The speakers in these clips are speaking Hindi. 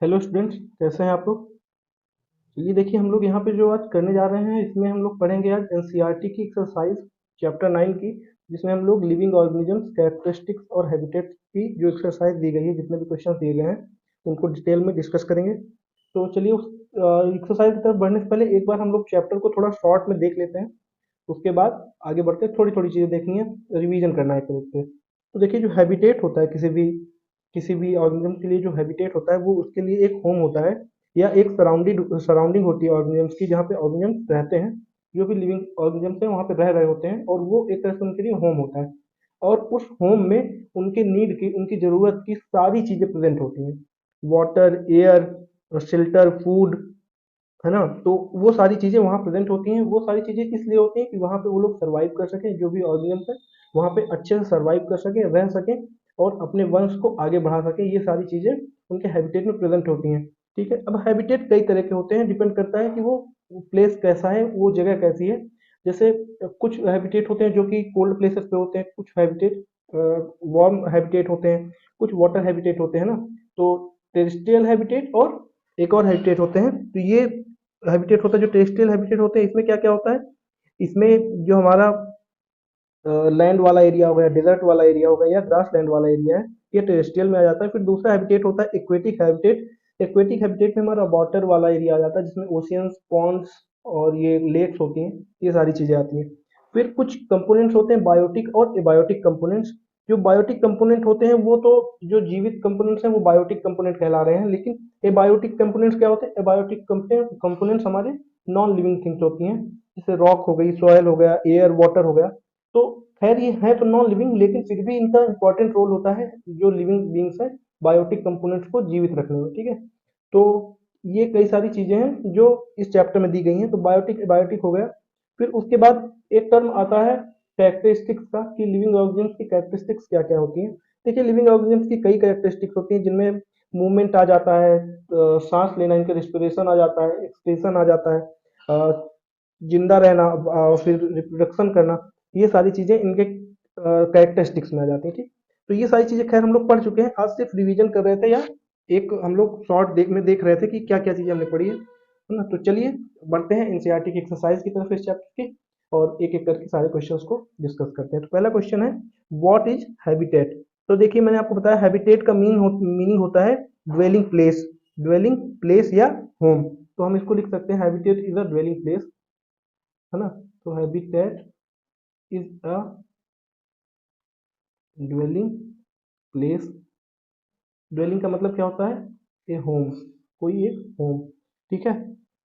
हेलो स्टूडेंट्स, कैसे हैं आप लोग। चलिए देखिए, हम लोग यहाँ पे जो आज करने जा रहे हैं इसमें हम लोग पढ़ेंगे आज एनसीईआरटी की एक्सरसाइज चैप्टर 9 की, जिसमें हम लोग लिविंग ऑर्गेनिजम्स कैरेक्टरिस्टिक्स और हैबिटेट्स की जो एक्सरसाइज दी गई है, जितने भी क्वेश्चन दिए गए हैं उनको डिटेल में डिस्कस करेंगे। तो चलिए उस एक्सरसाइज की तरफ बढ़ने से पहले एक बार हम लोग चैप्टर को थोड़ा शॉर्ट में देख लेते हैं। उसके बाद आगे बढ़ते थोड़ी थोड़ी चीज़ें देखनी है, रिवीजन करना है एक तरह से। तो देखिए, जो हैबिटेट होता है किसी भी ऑर्गेनिज्म के लिए, जो हैबिटेट होता है वो उसके लिए एक होम होता है या एक सराउंडिंग सराउंडिंग होती है ऑर्गेनिजम्स की, जहाँ पे ऑर्गेनिजम्स रहते हैं। जो भी लिविंग ऑर्गेनिजम्स हैं वहाँ पे रह रहे होते हैं और वो एक तरह से उनके लिए होम होता है। और उस होम में उनके नीड की, उनकी ज़रूरत की सारी चीज़ें प्रेजेंट होती हैं। वाटर, एयर, शेल्टर, फूड, है ना। तो वो सारी चीज़ें वहाँ प्रेजेंट होती हैं। वो सारी चीज़ें किस लिए होती हैं कि वहाँ पे वो लोग सर्वाइव कर सकें, जो भी ऑर्गेनिज्म है वहाँ पे अच्छे से सर्वाइव कर सकें, रह सकें और अपने वंश को आगे बढ़ा सकें। ये सारी चीज़ें उनके हैबिटेट में प्रेजेंट होती हैं। ठीक है, अब हैबिटेट कई तरह के होते हैं, डिपेंड करता है कि वो प्लेस कैसा है, वो जगह कैसी है। जैसे कुछ हैबिटेट होते हैं जो कि कोल्ड प्लेसेस पे होते हैं, कुछ हैबिटेट वार्म हैबिटेट होते हैं, कुछ वाटर हैबिटेट होते हैं ना। तो टेरेस्ट्रियल हैबिटेट और एक और हैबिटेट होते हैं। तो ये हैबिटेट होता है जो टेरेस्ट्रियल हैबिटेट होते हैं, इसमें क्या क्या होता है। इसमें जो हमारा लैंड वाला एरिया हो गया, डेजर्ट वाला एरिया हो गया या ग्रास लैंड वाला एरिया है, ये टेरेस्ट्रियल में आ जाता है। फिर दूसरा हैबिटेट होता है एक्वेटिक हैबिटेट। एक्वेटिक हैबिटेट में हमारा वाटर वाला एरिया आ जाता है, जिसमें ओशियंस, पॉन्ड्स और ये लेक्स होती हैं, ये सारी चीज़ें आती हैं। फिर कुछ कंपोनेंट्स होते हैं बायोटिक और एबायोटिक कंपोनेंट्स। जो बायोटिक कंपोनेंट होते हैं वो तो, जो जीवित कंपोनेंट्स हैं वो बायोटिक कंपोनेंट कहला रहे हैं, लेकिन एबायोटिक कंपोनेंट्स क्या होते हैं। एबायोटिक कंपोनेंट्स हमारे नॉन लिविंग थिंग्स होती हैं, जैसे रॉक हो गई, सॉयल हो गया, एयर, वाटर हो गया। तो खैर ये है तो नॉन लिविंग, लेकिन फिर भी इनका इंपॉर्टेंट रोल होता है जो लिविंग बींग्स है बायोटिक कंपोनेंट्स को जीवित रखने में। ठीक है, तो ये कई सारी चीजें हैं जो इस चैप्टर में दी गई हैं। तो बायोटिक बायोटिक हो गया। फिर उसके बाद एक टर्म आता है कैरेक्टरिस्टिक्स का, कि लिविंग ऑर्गेनिज्म्स की कैरेक्टरिस्टिक्स क्या क्या होती हैं। देखिए, लिविंग ऑर्गेनिज्म्स की कई कैरेक्टरिस्टिक्स होती हैं, जिनमें मूवमेंट आ जाता है, सांस लेना, इनका रिस्पिरेशन आ जाता है, एक्सप्रेशन आ जाता है, जिंदा रहना, फिर रिप्रोडक्शन करना। ये सारी चीजें इनके कैरेक्टरिस्टिक्स में आ जाती हैं। ठीक, तो ये सारी चीजें खैर हम लोग पढ़ चुके हैं, आज सिर्फ रिवीजन कर रहे थे या एक हम लोग शॉर्ट देख रहे थे कि क्या क्या चीजें हमने पढ़ी है ना। तो चलिए बढ़ते हैं एनसीईआरटी की एक्सरसाइज की तरफ इस चैप्टर की, और एक एक करके सारे क्वेश्चंस को डिस्कस करते हैं। तो पहला क्वेश्चन है, व्हाट इज हैबिटेट। तो देखिए, मैंने आपको बताया हैबिटेट का मीनिंग होता है ड्वेलिंग प्लेस या होम। तो हम इसको लिख सकते हैं, habitat is a dwelling place, है ना। तो habitat is a dwelling place. Dwelling का मतलब क्या होता है, ए होम, कोई एक होम। ठीक है,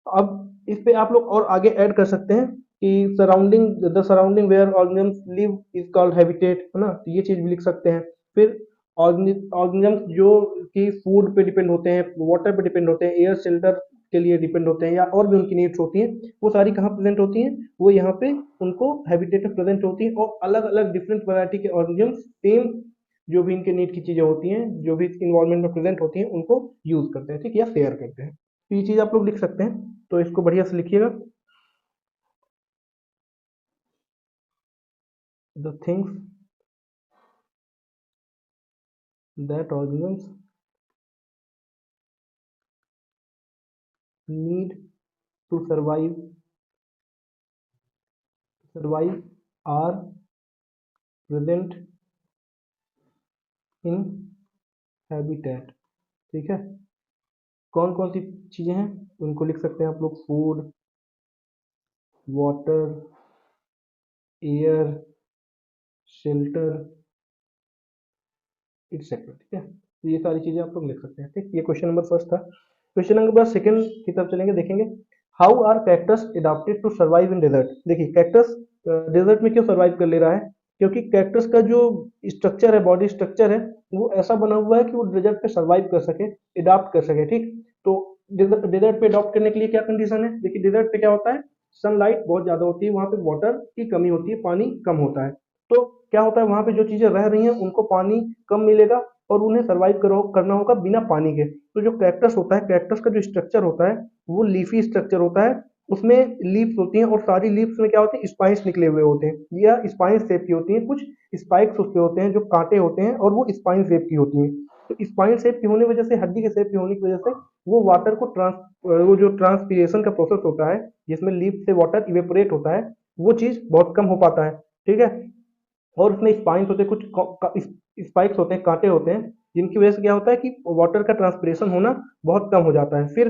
अब इस पे आप लोग और आगे ऐड कर सकते हैं कि surrounding where organisms live is called habitat, है ना। तो ये चीज भी लिख सकते हैं। फिर ऑर्गेनिजम्स जो कि फूड पे डिपेंड होते हैं, वाटर पे डिपेंड होते हैं, एयर शेल्टर के लिए डिपेंड होते हैं, या और भी उनकी नीड्स होती हैं, वो सारी कहाँ प्रेजेंट होती हैं, वो यहाँ पे उनको हैबिटेट में प्रेजेंट होती है। और अलग अलग डिफरेंट वैरायटी के ऑर्गेनिजम्स सेम जो भी इनके नीड की चीजें होती हैं, जो भी इन्वायरमेंट में प्रेजेंट होती हैं, उनको यूज करते हैं, ठीक, या शेयर करते हैं। तो ये चीज आप लोग लिख सकते हैं, तो इसको बढ़िया से लिखिएगा। The things that organisms need to survive are present in habitat. ठीक है, कौन कौन सी चीजें हैं उनको लिख सकते हैं आप लोग, food, water, air, shelter, etcetera. ठीक है, तो ये सारी चीजें आप लोग लिख सकते हैं। ठीक, ये क्वेश्चन नंबर फर्स्ट था। क्वेश्चन नंबर सेकंड की तरफ चलेंगे, देखेंगे how are cactus adapted to survive in desert. देखिए, कैक्टस डेजर्ट में क्यों सर्वाइव कर ले रहा है, क्योंकि कैक्टस का जो स्ट्रक्चर है, बॉडी स्ट्रक्चर है, वो ऐसा बना हुआ है कि वो डेजर्ट पे सर्वाइव कर सके, एडाप्ट कर सके। ठीक, तो डेजर्ट पे अडॉप्ट करने के लिए क्या कंडीशन है। देखिए, डेजर्ट पे क्या होता है, सनलाइट बहुत ज्यादा होती है, वहां पे वाटर की कमी होती है, पानी कम होता है। तो क्या होता है, वहां पे जो चीजें रह रही हैं उनको पानी कम मिलेगा और उन्हें सर्वाइव करना होगा बिना पानी के। तो जो कैक्टस होता है, कैक्टस का जो स्ट्रक्चर होता है वो लीफी स्ट्रक्चर होता है। उसमें लीव्स होती हैं और सारी लीव्स में क्या होते हैं, स्पाइंस निकले हुए होते हैं या स्पाइंस शेप की होती हैं। कुछ स्पाइक्स उसके होते हैं जो कांटे होते हैं और वो स्पाइन शेप की होती हैं। तो स्पाइन शेप के होने की वजह से, हड्डी के शेप के होने की वजह से वो वाटर को वो जो ट्रांसपीरेशन का प्रोसेस होता है जिसमें लीफ से वाटर इवेपोरेट होता है, वो चीज़ बहुत कम हो पाता है। ठीक है। और उसमें स्पाइन्स होते हैं, कुछ स्पाइक्स होते हैं, कांटे होते हैं, जिनकी वजह से क्या होता है कि वाटर का ट्रांसपिरेशन होना बहुत कम हो जाता है। फिर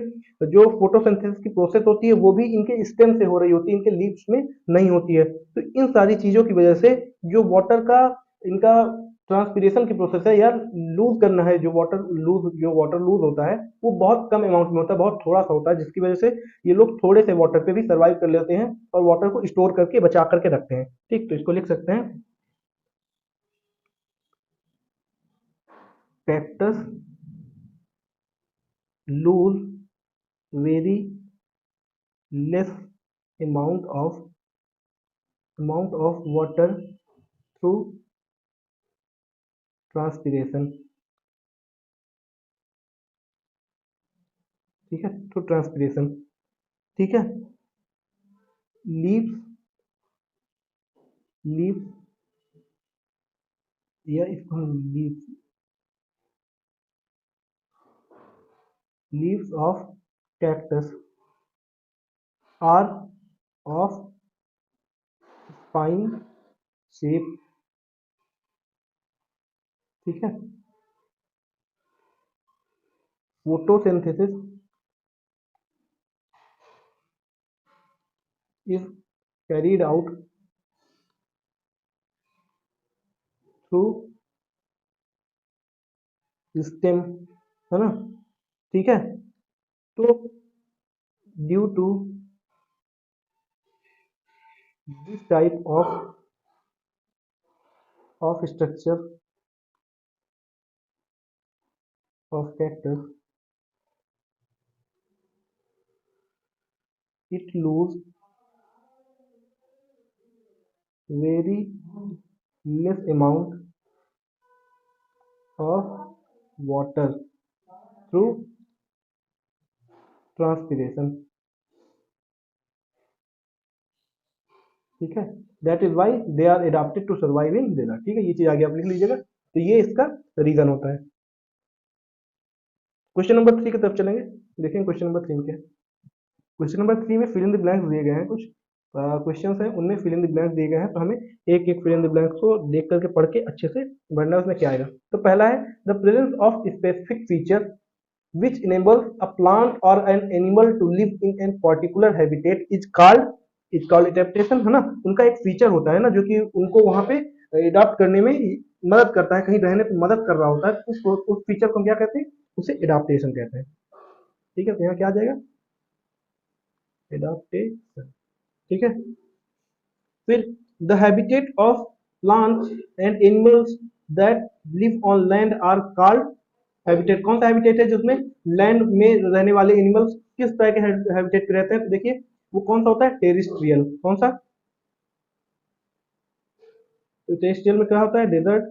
जो फोटोसिंथेसिस की प्रोसेस होती है वो भी इनके स्टेम से हो रही होती है, इनके लीव्स में नहीं होती है। तो इन सारी चीज़ों की वजह से जो वाटर का इनका ट्रांसपिरेशन की प्रोसेस है या लूज करना है, जो वाटर लूज होता है वो बहुत कम अमाउंट में होता है, बहुत थोड़ा सा होता है, जिसकी वजह से ये लोग थोड़े से वाटर पे भी सर्वाइव कर लेते हैं और वाटर को स्टोर करके बचा करके रखते हैं। ठीक, तो इसको लिख सकते हैं cactus lose very less amount of water through transpiration। ठीक है, थ्रू ट्रांसपिरेशन। ठीक है। लीव्स लीव्स या इसको हम leaves of cactus are of spine shape. ठीक है। Photosynthesis is carried out through stem, है ना। ठीक है। तो due to this type of structure of cactus, it lose very less amount of water through transpiration। ठीक है। That is why they are adapted to survive in desert. ठीक है, ये चीज आगे आप लिख लीजिएगा। तो ये इसका रीजन होता है। क्वेश्चन नंबर 3 की तरफ चलेंगे। देखेंगे क्वेश्चन नंबर 3 क्या है। क्वेश्चन नंबर 3 में फिल इन द ब्लैंक्स दिए गए हैं, कुछ क्वेश्चन हैं उनमें फिल इन द ब्लैंक्स दिए गए हैं, तो हमें एक एक फिल इन द ब्लैंक्स को देख करके पढ़ के अच्छे से भरना है, उसमें क्या आएगा। तो पहला है the presence of specific feature which enables a plant or an animal to live in a particular habitat is called adaptation, है ना। उनका एक फीचर होता है ना जो कि उनको वहां पे अडॉप्ट करने में मदद करता है, कहीं रहने में मदद कर रहा होता है, उस फीचर को हम क्या कहते हैं, उसे एडाप्टेशन कहते हैं। ठीक है, तो यहाँ क्या आ जाएगा, एडाप्टेशन। ठीक है। फिर the habitat of plants and animals that live on land are called habitat. कौन सा हैबिटेट है जिसमें लैंड में रहने वाले एनिमल्स किस तरह के हैबिटेट पे रहते हैं, तो देखिए वो कौन सा होता है, टेरिस्ट्रियल। कौन सा, तो टेरिस्ट्रियल में क्या होता है, डेजर्ट,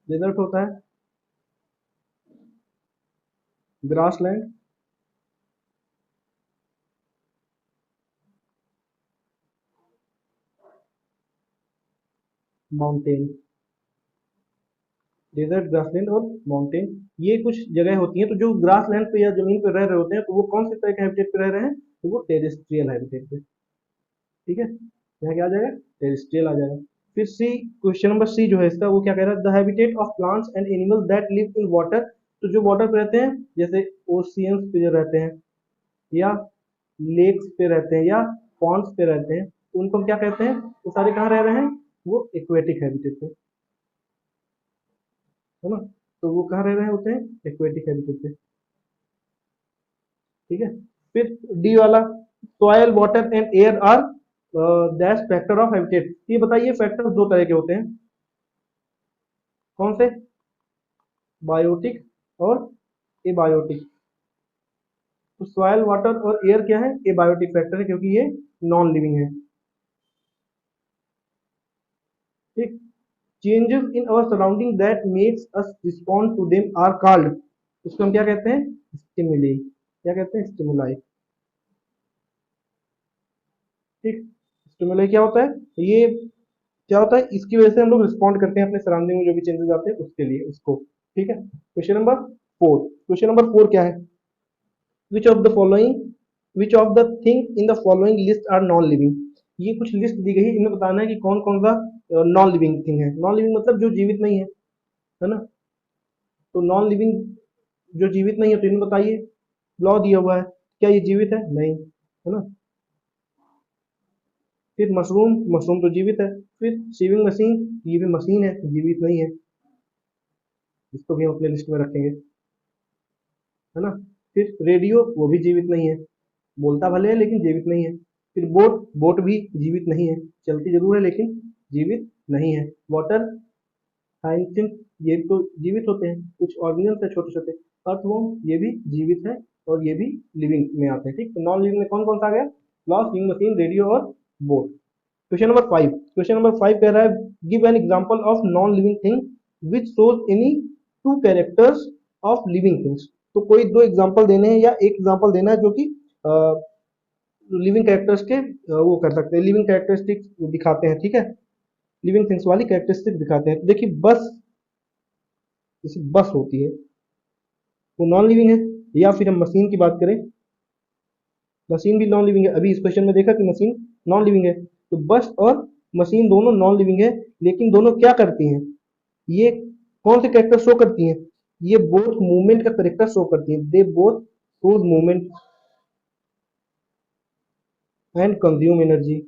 डेजर्ट होता है, ग्रासलैंड, माउंटेन। डेजर्ट, ग्रासलैंड और माउंटेन, ये कुछ जगह होती हैं। तो जो ग्रासलैंड पे या जमीन पे रह रहे होते हैं तो वो कौन से तरह के हैबिटेट पे रह रहे हैं, तो वो टेरिस्ट्रियल हैबिटेट पे। ठीक है, यहाँ क्या आ जाएगा, टेरिस्ट्रियल आ जाएगा। फिर सी, क्वेश्चन नंबर सी जो है इसका, वो क्या कह रहा है, the habitat of plants and animals that live in water. तो जो वाटर पे रहते हैं, जैसे ओशियंस पे जो रहते हैं या लेक्स पे रहते हैं या पॉन्ड्स पे रहते हैं, तो उनको हम क्या कहते हैं, वो सारे कहाँ रह रहे हैं, वो एक्वेटिक हैबिटेट पे, है ना। तो वो कहाँ रह रहे होते हैं, एक्वेटिक हैबिटेट पे। ठीक है। फिर डी वाला, soil water and air are dash factor of habitat. ये बताइए फैक्टर दो तरह के होते हैं, कौन से, बायोटिक और एबायोटिक। तो सॉयल वाटर और एयर क्या है, एबायोटिक फैक्टर है, क्योंकि ये नॉन लिविंग है। ठीक। Changes in our surrounding that makes us respond to them are called. उसको हम क्या कहते हैं, स्टिमुली। क्या कहते हैं, स्टिमुलाई। ठीक। स्टिमुलाई क्या होता है, ये क्या होता है, इसकी वजह से हम लोग रिस्पॉन्ड करते हैं अपने सराउंडिंग में जो भी चेंजेस आते हैं उसके लिए उसको। ठीक है, क्वेश्चन नंबर 4। क्वेश्चन नंबर 4 क्या है, which of the following which of the thing in the following list are non living. ये कुछ लिस्ट दी गई है, इनमें बताना है कि कौन कौन सा नॉन लिविंग थिंग है। नॉन लिविंग मतलब जो जीवित नहीं है ना। तो नॉन लिविंग जो जीवित नहीं है, तो इन्हें बताइए। लॉ दिया हुआ है, क्या ये जीवित है? नहीं, है ना। फिर मशरूम, मशरूम तो जीवित है। फिर शेविंग मशीन, ये भी मशीन है, जीवित नहीं है, इसको भी हम अपने लिस्ट में रखेंगे, है ना। फिर रेडियो, वो भी जीवित नहीं है, बोलता भले है लेकिन जीवित नहीं है। फिर बोट, बोट भी जीवित नहीं है, चलती जरूर है लेकिन जीवित नहीं है। वाटर हाइसिंथ, ये तो जीवित होते हैं, कुछ ऑर्गेनिज्म है छोटे छोटे। अर्थवर्म, ये भी जीवित है और ये भी लिविंग में आते हैं। ठीक, तो नॉन लिविंग में कौन कौन सा आ गया? लॉ, स्विंग मशीन, रेडियो और boat. Question number 5, question number 5 कह रहा है, give an example of non living thing which shows any two characters of living things. तो कोई दो एग्जांपल देने हैं या एक एग्जांपल देना है जो कि लिविंग कैरेक्टर्स के वो कर सकते हैं, लिविंग कैरेक्टरिस्टिक्स दिखाते हैं। ठीक है, लिविंग थिंग्स वाली कैरेक्टरिस्टिक दिखाते हैं। तो देखिए बस, जैसे बस होती है वो नॉन लिविंग है, या फिर हम मशीन की बात करें, मशीन भी नॉन लिविंग है। अभी इस क्वेश्चन में देखा कि मशीन नॉन लिविंग है, तो बस और मशीन दोनों नॉन लिविंग है, लेकिन दोनों क्या करती हैं, ये कौन से कैरेक्टर शो करती हैं? ये बोथ मूवमेंट का कैरेक्टर शो करती हैं। They both shows movement and consume energy.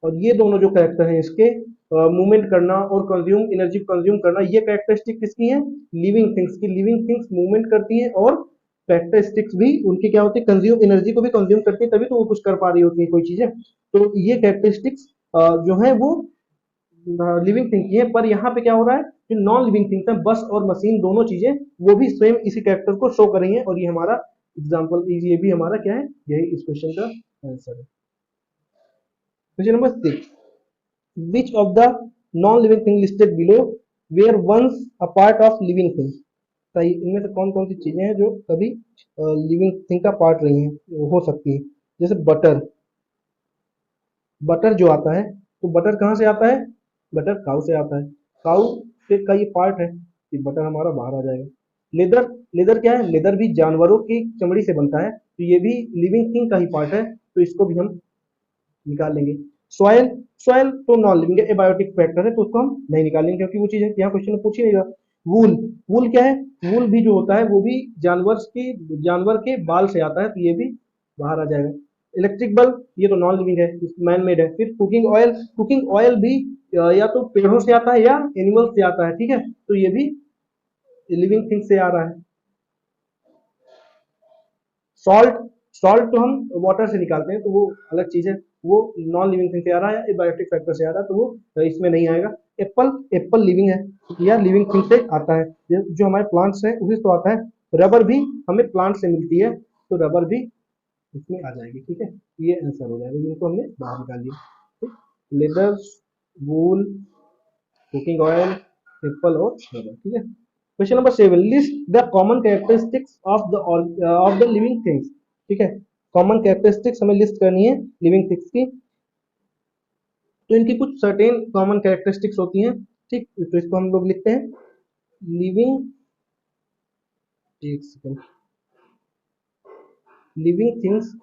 और ये दोनों जो कैरेक्टर हैं इसके, मूवमेंट करना और कंज्यूम एनर्जी कंज्यूम करना, ये कैरेक्टरिस्टिक किसकी है? लिविंग थिंग्स की। लिविंग थिंग्स मूवमेंट करती हैं और कैरेक्टरिस्टिक्स भी उनकी क्या होती है? कंज्यूम एनर्जी को भी कंज्यूम करती है, तभी तो वो कुछ कर पा रही होती है कोई चीजें। तो ये कैरेक्टरिस्टिक्स जो है वो लिविंग थिंग की है। पर यहाँ पे क्या हो रहा है, जो नॉन लिविंग थिंग्स है, बस और मशीन दोनों चीजें, वो भी सेम इसी कैरेक्टर को शो कर रही है। और ये हमारा एग्जाम्पल, ये भी हमारा क्या है, यही इस क्वेश्चन का आंसर है। Question number 6, which of the non-living thing listed below were once a part of living thing। सही, इनमें से कौन कौन सी चीजें हैं जो कभी लिविंग थिंग का पार्ट रही हैं, हो सकती है। जैसे बटर, बटर जो आता है, तो बटर कहाँ से आता है? बटर काऊ से आता है, काऊ से का ये पार्ट है, कि बटर हमारा बाहर आ जाएगा। लेदर, लेदर क्या है? लेदर भी जानवरों की चमड़ी से बनता है, तो ये भी लिविंग थिंग का ही पार्ट है, तो इसको भी हम निकाल लेंगे। सॉयल, सॉयल तो नॉन लिविंग है, एबायोटिक फैक्टर है, तो उसको हम नहीं निकालेंगे क्योंकि वो चीज यहाँ क्वेश्चन में पूछ ही नहीं रहा। वूल, वूल क्या है? वूल भी जो होता है वो भी जानवर के बाल से आता है, तो ये भी बाहर आ जाएगा। इलेक्ट्रिक बल्ब, ये तो नॉन लिविंग है, मैन मेड है। फिर कुकिंग ऑयल, कुकिंग ऑयल भी या तो पेड़ों से आता है या एनिमल से आता है। ठीक है, तो ये भी लिविंग थिंग से आ रहा है। सॉल्ट, सॉल्ट तो हम वाटर से निकालते हैं, तो वो अलग चीज है, वो नॉन लिविंग थिंग से आ रहा है, एबायोटिक फैक्टर से आ रहा है, तो वो इसमें नहीं आएगा। एप्पल, एप्पल लिविंग है या लिविंग थिंग से आता है, जो हमारे प्लांट्स है उसी से तो आता है। रबर भी हमें प्लांट से मिलती है, तो रबर भी इसमें आ जाएगी। ठीक है, ये आंसर हो जाएगा, जिनको हमने बाहर निकाल दिया। लेदर, वूल, कुकिंग ऑयल, एप्पल और रबर। ठीक है, question number 7, list the common characteristics of the living things. ठीक है, कॉमन कैरेक्टरिस्टिक्स हमें लिस्ट करनी है लिविंग थिंग्स की। तो इनकी कुछ सर्टेन कॉमन कैरेक्टरिस्टिक्स होती हैं। ठीक, तो इसको हम लोग लिखते हैं लिविंग, एक second, living things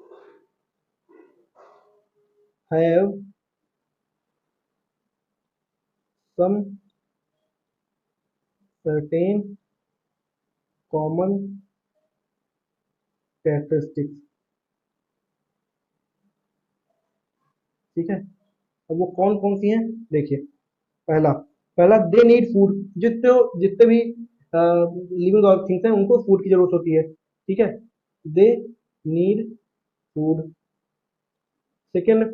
have some certain common characteristics. ठीक है, अब वो कौन कौन सी हैं देखिए। पहला, पहला दे नीड फूड, जितने जितने भी लिविंग और थिंग्स हैं उनको फूड की जरूरत होती है। ठीक है, they need food. Second,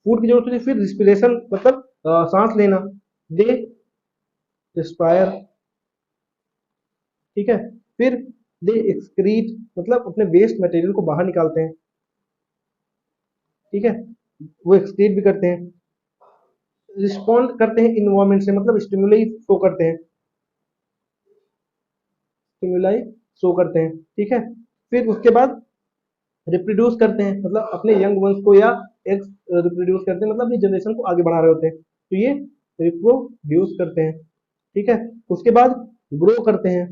food की जरूरत होती है। फिर रिस्पिरेशन मतलब सांस लेना, दे रिस्पायर। ठीक है, फिर दे एक्सक्रीट मतलब अपने वेस्ट मटेरियल को बाहर निकालते हैं। ठीक है, वो एक्सक्रीट भी करते हैं। रिस्पॉन्ड करते हैं इन्वायरमेंट से, मतलब स्टिमुलाई शो करते हैं, स्टिमुलाई शो करते हैं। ठीक है, फिर उसके बाद रिप्रोड्यूस करते हैं, मतलब अपने यंग वंस को या एग्स रिप्रोड्यूस करते हैं, मतलब ये जनरेशन को आगे बढ़ा रहे होते हैं, तो ये रिप्रोड्यूस करते हैं। ठीक है, उसके बाद ग्रो करते हैं,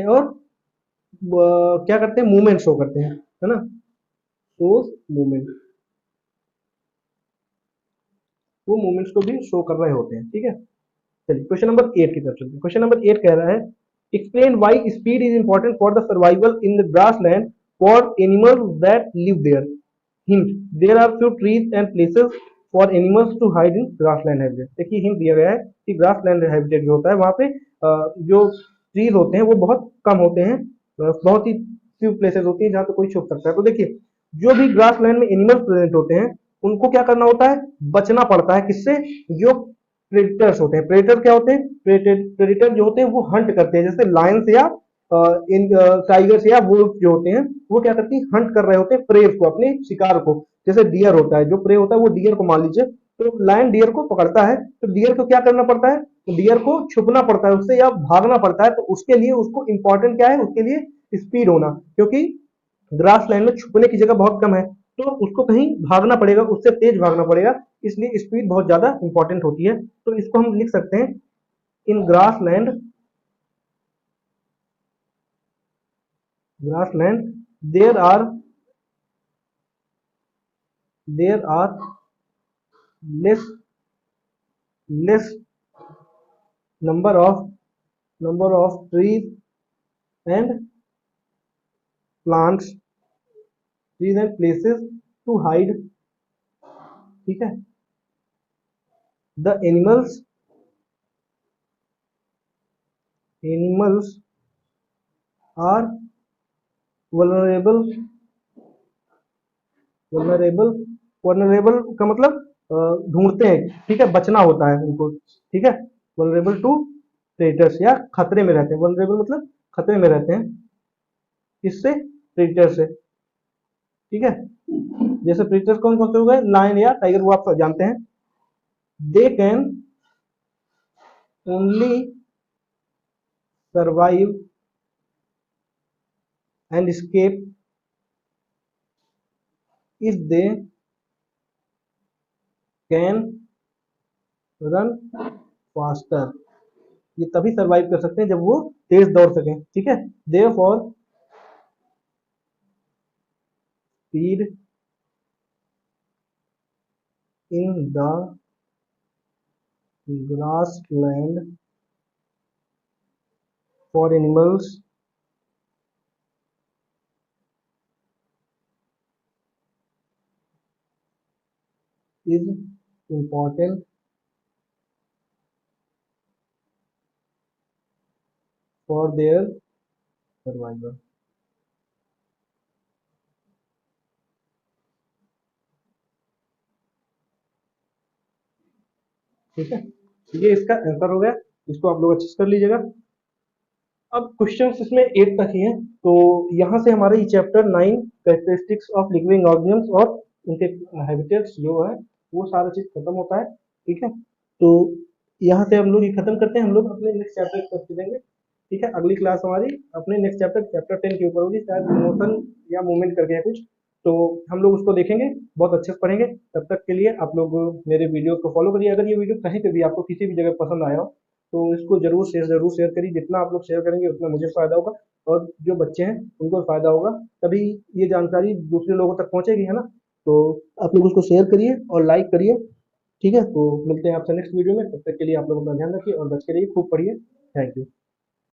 और क्या करते हैं, मूवमेंट शो करते हैं, है ना, शोज मूवमेंट, वो मूवमेंट्स को भी शो कर रहे होते हैं। ठीक है, चलिए क्वेश्चन नंबर 8 की तरफ चलते हैं। क्वेश्चन नंबर 8 कह रहा है explain why speed is important for the survival in the grassland for animals that live there. Hint, there are few trees and places for animals to hide in grassland habitat. देखिए हिंट दिया गया है कि ग्रासलैंड हैबिटेट जो होता है वहां पे जो ट्रीज होते हैं वो बहुत कम होते हैं, बहुत ही फ्यू प्लेसेस होती हैं जहाँ पे कोई छुप सकता है। तो देखिए जो भी ग्रासलैंड में एनिमल्स प्रेजेंट होते हैं उनको क्या करना होता है, बचना पड़ता है, किससे, जो प्रेडिटर्स होते हैं। प्रेडिटर क्या होते हैं, प्रेडिटर जो होते हैं वो हंट करते हैं, जैसे लायंस या इन टाइगर्स या वुल्फ जो होते हैं वो क्या करती है, हंट कर रहे होते हैं प्रे को, अपने शिकार को। जैसे डियर होता है, जो प्रे होता है वो डियर को मान लीजिए, तो लायन डियर को पकड़ता है, तो डियर को क्या करना पड़ता है, डियर को छुपना पड़ता है उससे या भागना पड़ता है। तो उसके लिए उसको इंपॉर्टेंट क्या है, उसके लिए स्पीड होना, क्योंकि ग्रास लैंड में छुपने की जगह बहुत कम है, तो उसको कहीं भागना पड़ेगा, उससे तेज भागना पड़ेगा, इसलिए स्पीड बहुत ज्यादा इंपॉर्टेंट होती है। तो इसको हम लिख सकते हैं in grassland there are less less number of trees and plants, trees and places to hide. ठीक है, the animals are vulnerable. Vulnerable vulnerable का मतलब ढूंढते हैं, ठीक है, बचना होता है उनको। ठीक है, वल्नरेबल टू प्रेडेटर्स या खतरे में रहते हैं, वल्नरेबल मतलब खतरे में रहते हैं, किससे, प्रेडेटर से। ठीक है, जैसे प्रेडेटर्स कौन कौन से हो गए, लायन या टाइगर, वो आप जानते हैं। They can only survive and escape if they can run faster। ये तभी सरवाइव कर सकते हैं जब वो तेज दौड़ सकें। ठीक है, therefore speed in the grassland for animals is important for their survival। ठीक है, ये इसका आंसर हो गया, इसको आप लोग अच्छे से कर लीजिएगा। अब क्वेश्चंस इसमें 8 तक ही हैं, तो यहाँ से हमारा ये chapter 9 characteristics of living organisms और उनके हैबिटेट्स जो है वो सारा चीज खत्म होता है। ठीक है, तो यहाँ से हम लोग ये खत्म करते हैं, हम लोग अपने नेक्स्ट चैप्टर की तरफ चलेंगे। ठीक है, अगली क्लास हमारी अपने नेक्स्ट चैप्टर 10 के ऊपर होगी, शायद मोशन या मूवमेंट करके है कुछ, तो हम लोग उसको देखेंगे, बहुत अच्छे से पढ़ेंगे। तब तक के लिए आप लोग मेरे वीडियो को फॉलो करिए। अगर ये वीडियो कहीं पे भी आपको किसी भी जगह पसंद आया हो तो इसको जरूर शेयर करिए, जितना आप लोग शेयर करेंगे उतना मुझे फायदा होगा और जो बच्चे हैं उनको फायदा होगा, तभी ये जानकारी दूसरे लोगों तक पहुंचेगी, है ना। तो आप लोग उसको शेयर करिए और लाइक करिए। ठीक है, तो मिलते हैं आपसे नेक्स्ट वीडियो में, तब तक के लिए आप लोग अपना ध्यान रखिए और बच के रहिए, खूब पढ़िए। Thank you.